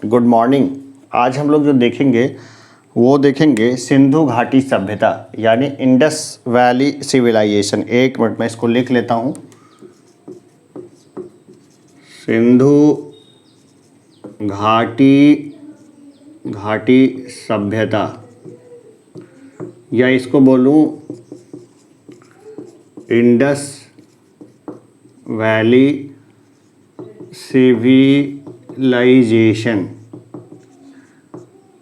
Good morning. आज हम लोग जो देखेंगे वो देखेंगे सिंधु घाटी सभ्यता यानी इंडस वैली सिविलाइजेशन। एक मिनट में इसको लिख लेता हूँ। सिंधु घाटी सभ्यता, या इसको बोलूँ इंडस वैली सिविलाइजेशन।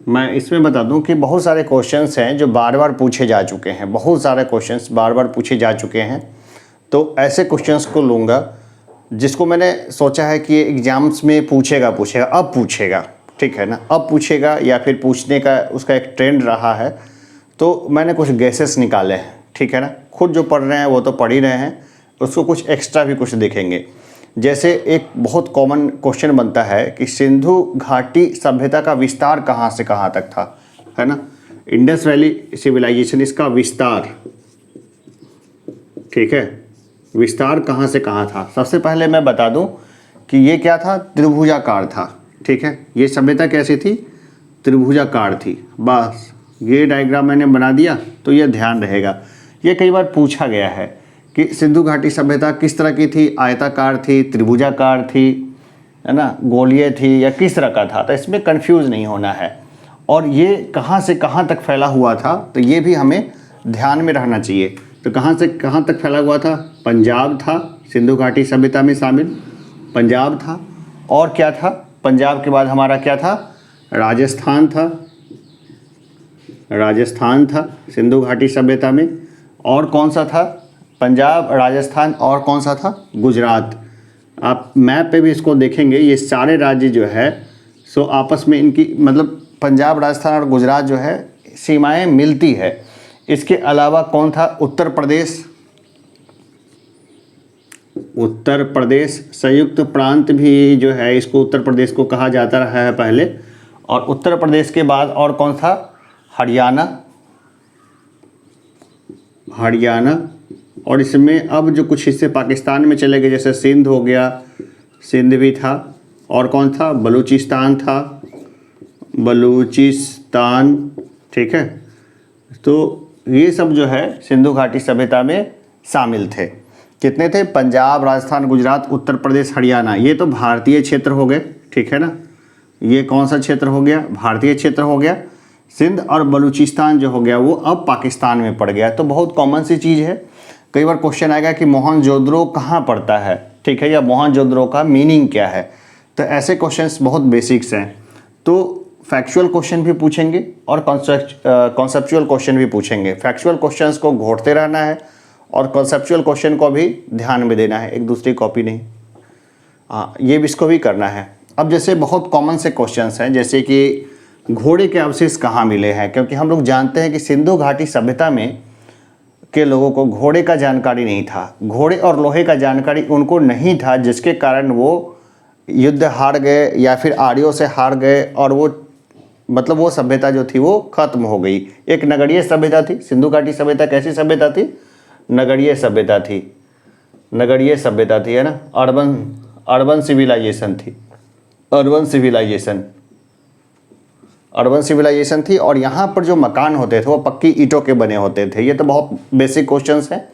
मैं इसमें बता दूं कि बहुत सारे क्वेश्चंस हैं जो बार बार पूछे जा चुके हैं, बहुत सारे क्वेश्चंस बार बार पूछे जा चुके हैं। तो ऐसे क्वेश्चंस को लूँगा जिसको मैंने सोचा है कि एग्ज़ाम्स में पूछेगा, अब पूछेगा, ठीक है ना, अब पूछेगा या फिर पूछने का उसका एक ट्रेंड रहा है। तो मैंने कुछ गेसेस निकाले हैं, ठीक है ना। खुद जो पढ़ रहे हैं वो तो पढ़ ही रहे हैं, उसको कुछ एक्स्ट्रा भी कुछ देखेंगे। जैसे एक बहुत कॉमन क्वेश्चन बनता है कि सिंधु घाटी सभ्यता का विस्तार कहाँ से कहाँ तक था, है ना। इंडस वैली सिविलाइजेशन, इसका विस्तार, ठीक है, विस्तार कहाँ से कहाँ था। सबसे पहले मैं बता दूं कि ये क्या था, त्रिभुजाकार था, ठीक है। ये सभ्यता कैसी थी, त्रिभुजाकार थी। बस ये डायग्राम मैंने बना दिया तो ये ध्यान रहेगा। ये कई बार पूछा गया है कि सिंधु घाटी सभ्यता किस तरह की थी, आयताकार थी, त्रिभुजाकार थी, है ना, गोलीय थी, या किस तरह का था। तो इसमें कंफ्यूज नहीं होना है। और ये कहाँ से कहाँ तक फैला हुआ था, तो ये भी हमें ध्यान में रहना चाहिए। तो कहाँ से कहाँ तक फैला हुआ था, पंजाब था सिंधु घाटी सभ्यता में शामिल, पंजाब था। और क्या था, पंजाब के बाद हमारा क्या था, राजस्थान था, राजस्थान था सिंधु घाटी सभ्यता में। और कौन सा था, पंजाब, राजस्थान, और कौन सा था, गुजरात। आप मैप पे भी इसको देखेंगे, ये सारे राज्य जो है सो आपस में इनकी मतलब पंजाब, राजस्थान और गुजरात जो है सीमाएं मिलती है। इसके अलावा कौन था, उत्तर प्रदेश, उत्तर प्रदेश संयुक्त प्रांत भी जो है, इसको उत्तर प्रदेश को कहा जाता रहा है पहले। और उत्तर प्रदेश के बाद और कौन था, हरियाणा, हरियाणा। और इसमें अब जो कुछ हिस्से पाकिस्तान में चले गए, जैसे सिंध हो गया, सिंध भी था। और कौन था, बलूचिस्तान था, बलूचिस्तान, ठीक है। तो ये सब जो है सिंधु घाटी सभ्यता में शामिल थे। कितने थे, पंजाब, राजस्थान, गुजरात, उत्तर प्रदेश, हरियाणा। ये तो भारतीय क्षेत्र हो गए, ठीक है ना। ये कौन सा क्षेत्र हो गया, भारतीय क्षेत्र हो गया। सिंध और बलूचिस्तान जो हो गया वो अब पाकिस्तान में पड़ गया। तो बहुत कॉमन सी चीज़ है। कई बार क्वेश्चन आएगा कि मोहनजोदड़ो कहाँ पड़ता है, ठीक है, या मोहनजोदड़ो का मीनिंग क्या है। तो ऐसे क्वेश्चंस बहुत बेसिक्स हैं। तो फैक्चुअल क्वेश्चन भी पूछेंगे और कॉन्सेप्चुअल क्वेश्चन भी पूछेंगे। फैक्चुअल क्वेश्चंस को घोटते रहना है और कॉन्सेप्चुअल क्वेश्चन को भी ध्यान में देना है, एक दूसरी कॉपी नहीं। हाँ, ये भी इसको भी करना है। अब जैसे बहुत कॉमन से क्वेश्चंस हैं, जैसे कि घोड़े के अवशेष कहाँ मिले हैं, क्योंकि हम लोग जानते हैं कि सिंधु घाटी सभ्यता में के लोगों को घोड़े का जानकारी नहीं था। घोड़े और लोहे का जानकारी उनको नहीं था, जिसके कारण वो युद्ध हार गए या फिर आर्यों से हार गए, और वो मतलब वो सभ्यता जो थी वो खत्म हो गई। एक नगरीय सभ्यता थी सिंधु घाटी सभ्यता। कैसी सभ्यता थी, नगरीय सभ्यता थी, नगरीय सभ्यता थी, है ना। अर्बन सिविलाइजेशन थी, अर्बन सिविलाइजेशन थी। और यहाँ पर जो मकान होते थे वो पक्की ईंटों के बने होते थे। ये तो बहुत बेसिक क्वेश्चंस हैं,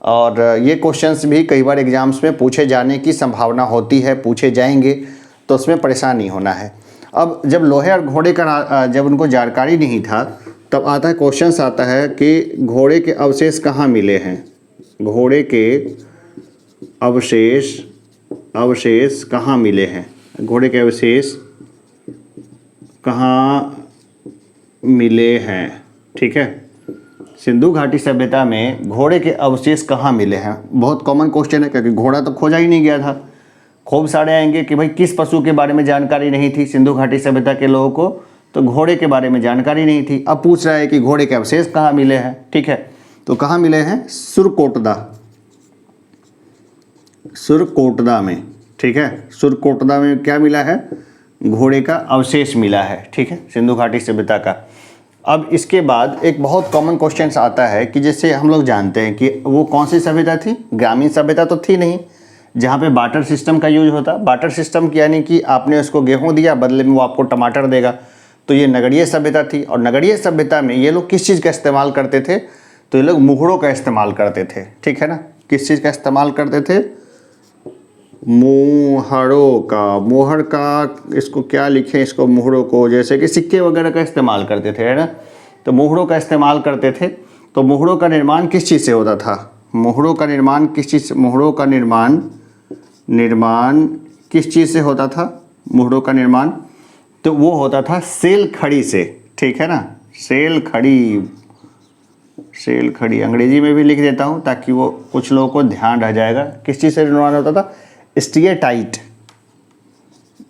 और ये क्वेश्चंस भी कई बार एग्जाम्स में पूछे जाने की संभावना होती है, पूछे जाएंगे, तो उसमें परेशान नहीं होना है। अब जब लोहे और घोड़े का जब उनको जानकारी नहीं था, तब आता है क्वेश्चंस आता है कि घोड़े के अवशेष कहाँ मिले हैं, घोड़े के अवशेष कहाँ मिले हैं, घोड़े के अवशेष कहाँ मिले हैं, ठीक है। सिंधु घाटी सभ्यता में घोड़े के अवशेष कहाँ मिले हैं, बहुत कॉमन क्वेश्चन है, क्योंकि घोड़ा तो खोजा ही नहीं गया था। खूब सारे आएंगे कि भाई किस पशु के बारे में जानकारी नहीं थी सिंधु घाटी सभ्यता के लोगों को, तो घोड़े के बारे में जानकारी नहीं थी। अब पूछ रहा है कि घोड़े के अवशेष कहाँ मिले हैं, ठीक है। तो कहाँ मिले हैं, सुरकोटदा में, ठीक है। सुरकोटदा में क्या मिला है, घोड़े का अवशेष मिला है, ठीक है, सिंधु घाटी सभ्यता का। अब इसके बाद एक बहुत कॉमन क्वेश्चन आता है कि जैसे हम लोग जानते हैं कि वो कौन सी सभ्यता थी, ग्रामीण सभ्यता तो थी नहीं, जहाँ पे बार्टर सिस्टम का यूज होता। बार्टर सिस्टम यानी कि आपने उसको गेहूँ दिया, बदले में वो आपको टमाटर देगा। तो ये नगरीय सभ्यता थी। और नगरीय सभ्यता में ये लोग किस चीज़ का इस्तेमाल करते थे? तो ये लोग मुहरों का इस्तेमाल करते थे, ठीक है ना। किस चीज़ का इस्तेमाल करते थे? मुहरों का। मुहर का इसको क्या लिखें, इसको मुहरों को, जैसे कि सिक्के वगैरह का इस्तेमाल करते थे, है ना। तो मुहरों का इस्तेमाल करते थे। तो मुहरों का निर्माण किस चीज़ से होता था? मुहरों का निर्माण किस चीज़? मुहरों का निर्माण किस चीज़ से होता था? मुहरों का निर्माण तो वो होता था सेल खड़ी से, ठीक है ना। सेल खड़ी अंग्रेजी में भी लिख देता हूँ ताकि वो कुछ लोगों को ध्यान रह जाएगा। किस चीज़ से निर्माण होता था? Steatite,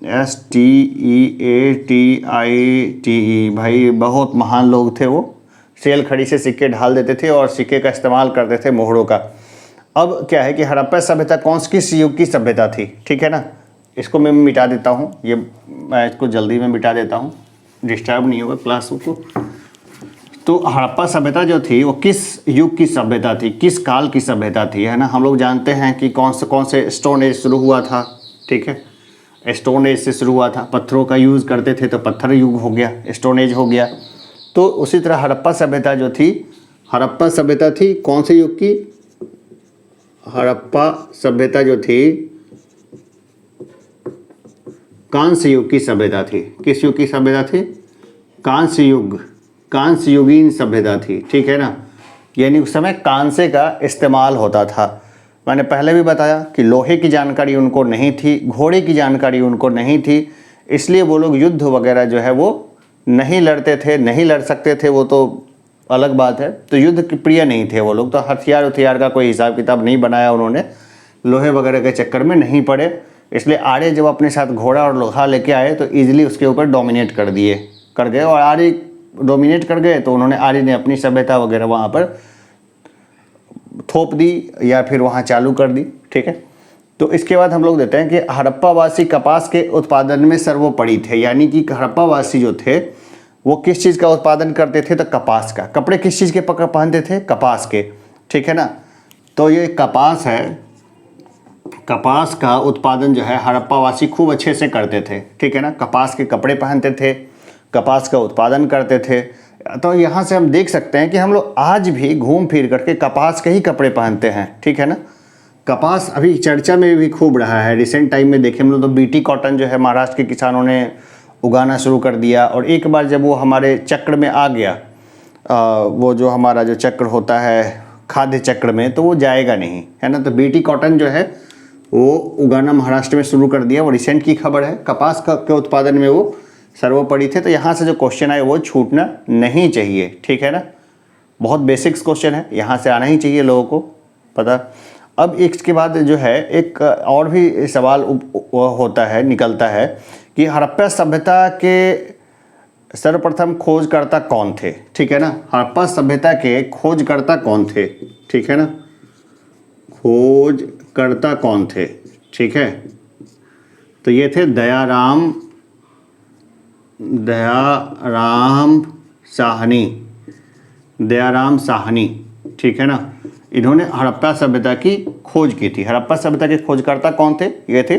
STEATITE। भाई बहुत महान लोग थे वो। सेल खड़ी से सिक्के ढाल देते थे और सिक्के का इस्तेमाल करते थे मुहरों का। अब क्या है कि हड़प्पा सभ्यता किस युग की सभ्यता थी, ठीक है ना। इसको मैं मिटा देता हूँ, ये मैं इसको जल्दी में मिटा देता हूँ, डिस्टर्ब नहीं होगा क्लास को। तो हड़प्पा सभ्यता जो थी वो किस युग की सभ्यता थी, किस काल की सभ्यता थी, है ना। हम लोग जानते हैं कि कौन से स्टोन एज शुरू हुआ था, ठीक है। स्टोन एज से शुरू हुआ था, पत्थरों का यूज़ करते थे तो पत्थर युग हो गया, स्टोन एज हो गया। तो उसी तरह हड़प्पा सभ्यता जो थी, हड़प्पा सभ्यता थी कौन से युग की? हड़प्पा सभ्यता जो थी कांस्य युग की सभ्यता थी। किस युग की सभ्यता थी? कांस्य युगीन सभ्यता थी, ठीक है ना। यानी उस समय कांसे का इस्तेमाल होता था। मैंने पहले भी बताया कि लोहे की जानकारी उनको नहीं थी, घोड़े की जानकारी उनको नहीं थी, इसलिए वो लोग युद्ध वगैरह जो है वो नहीं लड़ते थे, नहीं लड़ सकते थे, वो तो अलग बात है। तो युद्ध के प्रिय नहीं थे वो लोग। तो हथियार का कोई हिसाब किताब नहीं बनाया उन्होंने, लोहे वगैरह के चक्कर में नहीं पड़े। इसलिए आर्य जब अपने साथ घोड़ा और लोहा लेके आए तो ईजिली उसके ऊपर डोमिनेट कर गए। और आर्य डोमिनेट कर गए तो उन्होंने आर्य ने अपनी सभ्यता वगैरह वहाँ पर थोप दी या फिर वहाँ चालू कर दी, ठीक है। तो इसके बाद हम लोग देते हैं कि हड़प्पावासी कपास के उत्पादन में सर्वोपरि थे। यानी कि हड़प्पावासी जो थे वो किस चीज़ का उत्पादन करते थे? तो कपास का। कपड़े किस चीज़ के पहनते थे? कपास के, ठीक है ना। तो ये कपास है, कपास का उत्पादन जो है हड़प्पावासी खूब अच्छे से करते थे, ठीक है ना। कपास के कपड़े पहनते थे, कपास का उत्पादन करते थे। तो यहाँ से हम देख सकते हैं कि हम लोग आज भी घूम फिर करके कपास के ही कपड़े पहनते हैं, ठीक है ना। कपास अभी चर्चा में भी खूब रहा है। रिसेंट टाइम में देखें हम लोग तो बीटी कॉटन जो है महाराष्ट्र के किसानों ने उगाना शुरू कर दिया। और एक बार जब वो हमारे चक्र में आ गया, वो जो हमारा जो चक्र होता है खाद्य चक्र में, तो वो जाएगा नहीं, है ना। तो बीटी कॉटन जो है वो उगाना महाराष्ट्र में शुरू कर दिया। वो रिसेंट की खबर है। कपास के उत्पादन में वो सर्वोपरि थे। तो यहाँ से जो क्वेश्चन आए वो छूटना नहीं चाहिए, ठीक है ना। बहुत बेसिक्स क्वेश्चन है, यहाँ से आना ही चाहिए लोगों को पता। अब इसके बाद जो है एक और भी सवाल होता है, निकलता है कि हड़प्पा सभ्यता के सर्वप्रथम खोजकर्ता कौन थे, ठीक है ना। हड़प्पा सभ्यता के खोजकर्ता कौन थे, ठीक है ना। खोजकर्ता कौन थे, ठीक है। तो ये थे दयाराम साहनी, ठीक है ना। इन्होंने हड़प्पा सभ्यता की खोज की थी। हड़प्पा सभ्यता के खोजकर्ता कौन थे? ये थे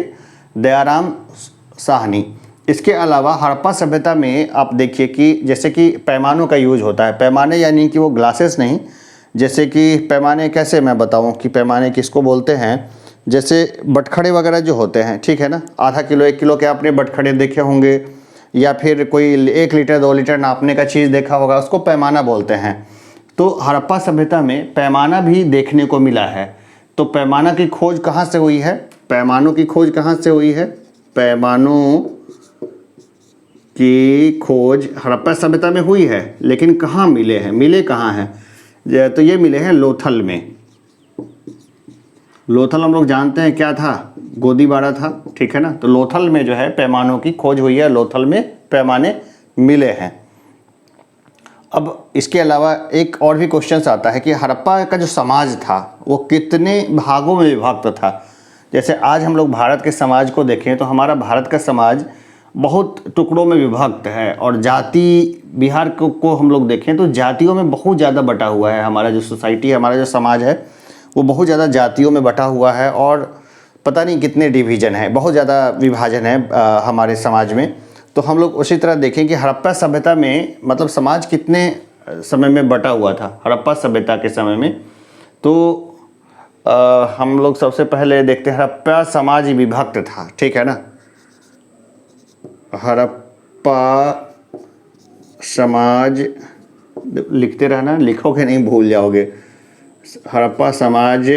दयाराम साहनी। इसके अलावा हड़प्पा सभ्यता में आप देखिए कि जैसे कि पैमानों का यूज होता है। पैमाने यानी कि वो ग्लासेस नहीं, जैसे कि पैमाने कैसे मैं बताऊं कि पैमाने किसको बोलते हैं। जैसे बटखड़े वगैरह जो होते हैं, ठीक है ना। आधा किलो 1 किलो के आपने बटखड़े देखे होंगे, या फिर कोई 1 लीटर 2 लीटर नापने का चीज़ देखा होगा, उसको पैमाना बोलते हैं। तो हड़प्पा सभ्यता में पैमाना भी देखने को मिला है। तो पैमाना की खोज कहाँ से हुई है? पैमानों की खोज कहाँ से हुई है? पैमानों की खोज हड़प्पा सभ्यता में हुई है, लेकिन कहाँ मिले हैं? मिले कहाँ हैं? तो ये मिले हैं लोथल में। लोथल हम लोग जानते हैं क्या था? गोदीबाड़ा था, ठीक है ना। तो लोथल में जो है पैमानों की खोज हुई है, लोथल में पैमाने मिले हैं। अब इसके अलावा एक और भी क्वेश्चन आता है कि हड़प्पा का जो समाज था वो कितने भागों में विभक्त था। जैसे आज हम लोग भारत के समाज को देखें तो हमारा भारत का समाज बहुत टुकड़ों में विभक्त है। और जाति, बिहार को हम लोग देखें तो जातियों में बहुत ज़्यादा बटा हुआ है। हमारा जो सोसाइटी है, हमारा जो समाज है वो बहुत ज़्यादा जातियों में बटा हुआ है। और पता नहीं कितने डिवीज़न है, बहुत ज़्यादा विभाजन है हमारे समाज में। तो हम लोग उसी तरह देखें कि हड़प्पा सभ्यता में मतलब समाज कितने समय में बटा हुआ था हड़प्पा सभ्यता के समय में। तो हम लोग सबसे पहले देखते हैं हड़प्पा समाज विभक्त था, ठीक है ना। हड़प्पा समाज, लिखते रहना, लिखोगे नहीं भूल जाओगे। हड़प्पा समाज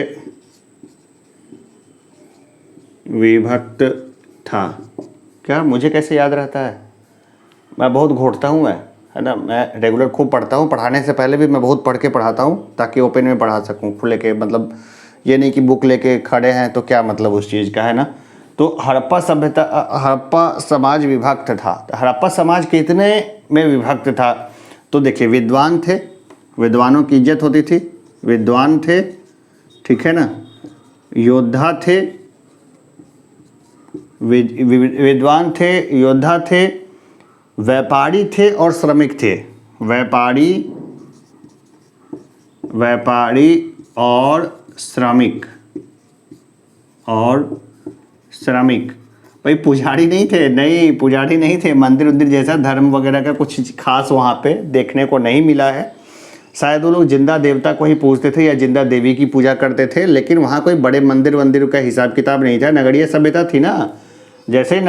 विभक्त था। क्या मुझे कैसे याद रहता है, मैं बहुत घोटता हूँ है ना। मैं रेगुलर खूब पढ़ता हूँ, पढ़ाने से पहले भी मैं बहुत पढ़ के पढ़ाता हूँ ताकि ओपन में पढ़ा सकूँ खुले के, मतलब ये नहीं कि बुक लेके खड़े हैं तो क्या मतलब उस चीज़ का, है ना। तो हड़प्पा सभ्यता, हड़प्पा समाज विभक्त था। हड़प्पा समाज कितने में विभक्त था, तो देखिए विद्वान थे, विद्वानों की इज्जत होती थी, विद्वान थे, ठीक है ना, योद्धा थे, विद्वान थे, योद्धा थे, व्यापारी थे और श्रमिक थे। व्यापारी और श्रमिक भाई पुजारी नहीं थे, नहीं पुजारी नहीं थे। मंदिर उंदिर जैसा धर्म वगैरह का कुछ खास वहाँ पे देखने को नहीं मिला है। शायद वो लोग जिंदा देवता को ही पूजते थे या जिंदा देवी की पूजा करते थे, लेकिन वहाँ कोई बड़े मंदिर का हिसाब किताब नहीं था। नगरीय सभ्यता थी ना, जैसे ही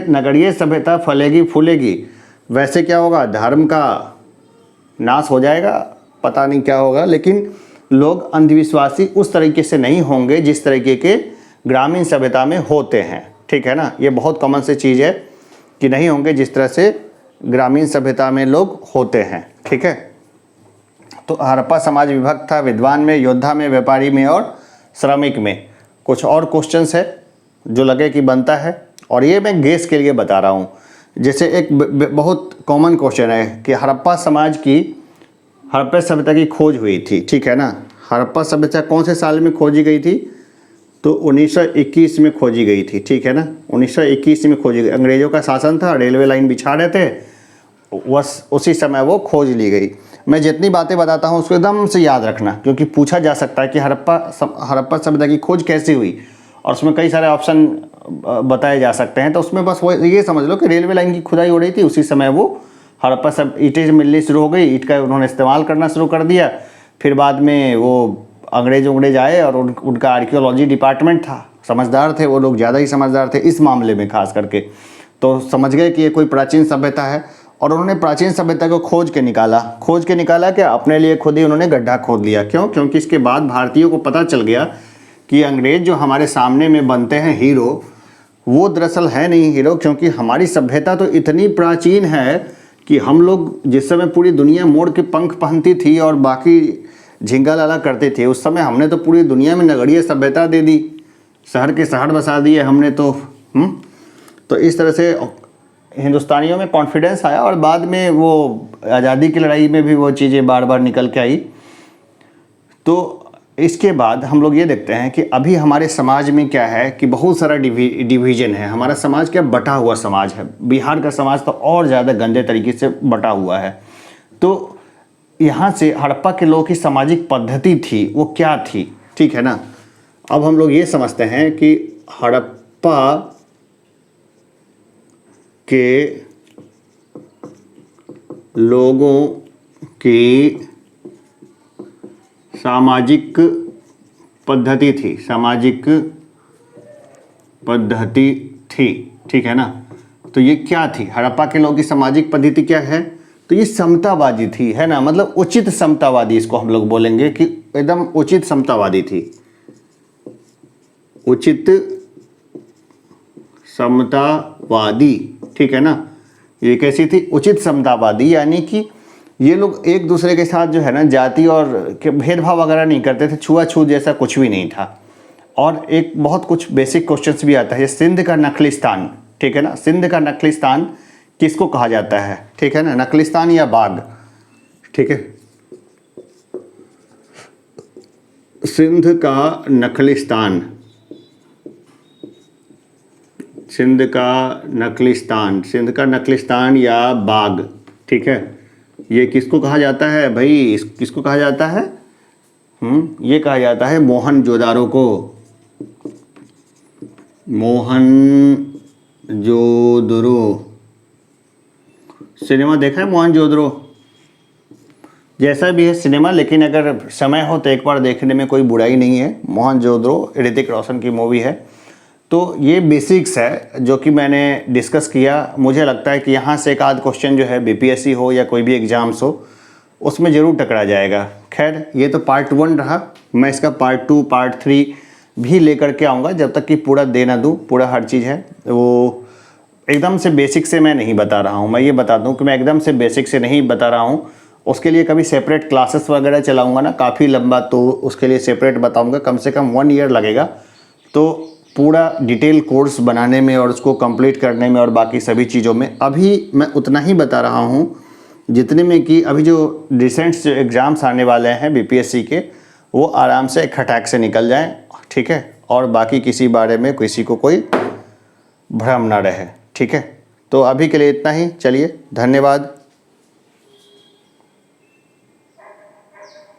नगरीय सभ्यता फलेगी फूलेगी वैसे क्या होगा, धर्म का नाश हो जाएगा, पता नहीं क्या होगा। लेकिन लोग अंधविश्वासी उस तरीके से नहीं होंगे जिस तरीके के ग्रामीण सभ्यता में होते हैं, ठीक है ना। ये बहुत कॉमन सी चीज़ है कि नहीं होंगे जिस तरह से ग्रामीण सभ्यता में लोग होते हैं, ठीक है। तो हड़प्पा समाज विभक्त था, विद्वान में, योद्धा में, व्यापारी में और श्रमिक में। कुछ और क्वेश्चंस है जो लगे कि बनता है, और ये मैं गेस के लिए बता रहा हूँ। जैसे एक बहुत कॉमन क्वेश्चन है कि हड़प्पा सभ्यता की खोज हुई थी, ठीक है ना। हड़प्पा सभ्यता कौन से साल में खोजी गई थी, तो 1921 में खोजी गई थी, ठीक है ना। 1921 में खोजी गई, अंग्रेज़ों का शासन था, रेलवे लाइन बिछा रहे थे, बस उसी समय वो खोज ली गई। मैं जितनी बातें बताता हूँ उसको एकदम से याद रखना, क्योंकि पूछा जा सकता है कि हड़प्पा सभ्यता की खोज कैसे हुई, और उसमें कई सारे ऑप्शन बताए जा सकते हैं। तो उसमें बस वो ये समझ लो कि रेलवे लाइन की खुदाई हो रही थी, उसी समय वो हड़प्पा सब ईंटें मिलनी शुरू हो गई, ईंट का उन्होंने इस्तेमाल करना शुरू कर दिया। फिर बाद में वो अंग्रेज आए और उनका आर्कियोलॉजी डिपार्टमेंट था, समझदार थे वो लोग, ज़्यादा ही समझदार थे इस मामले में खास करके। तो समझ गए कि ये कोई प्राचीन सभ्यता है, और उन्होंने प्राचीन सभ्यता को खोज के निकाला क्या, अपने लिए खुद ही उन्होंने गड्ढा खोद लिया। क्यों? क्योंकि इसके बाद भारतीयों को पता चल गया कि अंग्रेज जो हमारे सामने में बनते हैं हीरो, वो दरअसल है नहीं हीरो, क्योंकि हमारी सभ्यता तो इतनी प्राचीन है कि हम लोग जिस समय पूरी दुनिया मोड़ के पंख पहनती थी और बाकी झिंगा लाला करते थे, उस समय हमने तो पूरी दुनिया में नगरीय सभ्यता दे दी, शहर के शहर बसा दिए हमने तो इस तरह से हिंदुस्तानियों में कॉन्फिडेंस आया, और बाद में वो आज़ादी की लड़ाई में भी वो चीज़ें बार बार निकल के आई। तो इसके बाद हम लोग ये देखते हैं कि अभी हमारे समाज में क्या है कि बहुत सारा डिवीज़न है। हमारा समाज क्या बटा हुआ समाज है। बिहार का समाज तो और ज़्यादा गंदे तरीके से बटा हुआ है। तो यहाँ से हड़प्पा के लोगों की सामाजिक पद्धति थी वो क्या थी, ठीक है ना। अब हम लोग ये समझते हैं कि हड़प्पा के लोगों की सामाजिक पद्धति थी, ठीक है ना। तो ये क्या थी, हड़प्पा के लोगों की सामाजिक पद्धति क्या है, तो ये समतावादी थी, है ना। मतलब उचित समतावादी इसको हम लोग बोलेंगे कि एकदम उचित समतावादी थी। उचित समतावादी, ठीक है ना। ये कैसी थी, उचित समतावादी, यानी कि ये लोग एक दूसरे के साथ जो है ना जाति और के भेदभाव वगैरह नहीं करते थे, छुआछूत जैसा कुछ भी नहीं था। और एक बहुत कुछ बेसिक क्वेश्चंस भी आता है, सिंध का नखलिस्तान, ठीक है ना। सिंध का नखलिस्तान किसको कहा जाता है, ठीक है ना, नखलिस्तान या बाग, ठीक है। सिंध का नखलिस्तान या बाग, ठीक है। ये किसको कहा जाता है भाई, किसको कहा जाता है, ये कहा जाता है मोहनजोदारो को। मोहनजोदड़ो सिनेमा देखा है? मोहनजोदड़ो जैसा भी है सिनेमा, लेकिन अगर समय हो तो एक बार देखने में कोई बुराई नहीं है। मोहनजोदड़ो ऋतिक रोशन की मूवी है। तो ये बेसिक्स है जो कि मैंने डिस्कस किया। मुझे लगता है कि यहाँ से एक आध क्वेश्चन जो है बीपीएससी हो या कोई भी एग्ज़ाम्स हो उसमें ज़रूर टकरा जाएगा। खैर ये तो पार्ट 1 रहा, मैं इसका पार्ट 2 पार्ट 3 भी लेकर के आऊँगा जब तक कि पूरा दे ना दूँ। पूरा हर चीज़ है वो एकदम से बेसिक से मैं नहीं बता रहा हूँ। मैं ये बता दूँ कि मैं एकदम से बेसिक से नहीं बता रहा हूँ। उसके लिए कभी सेपरेट क्लासेस वगैरह चलाऊँगा ना काफ़ी लंबा, तो उसके लिए सेपरेट बताऊँगा। कम से कम 1 ईयर लगेगा तो पूरा डिटेल कोर्स बनाने में और उसको कंप्लीट करने में और बाकी सभी चीज़ों में। अभी मैं उतना ही बता रहा हूँ जितने में कि अभी जो रिसेंट एग्ज़ाम्स आने वाले हैं बीपीएससी के, वो आराम से खटाक से निकल जाएं, ठीक है। और बाकी किसी बारे में किसी को कोई भ्रम ना रहे, ठीक है। तो अभी के लिए इतना ही, चलिए धन्यवाद।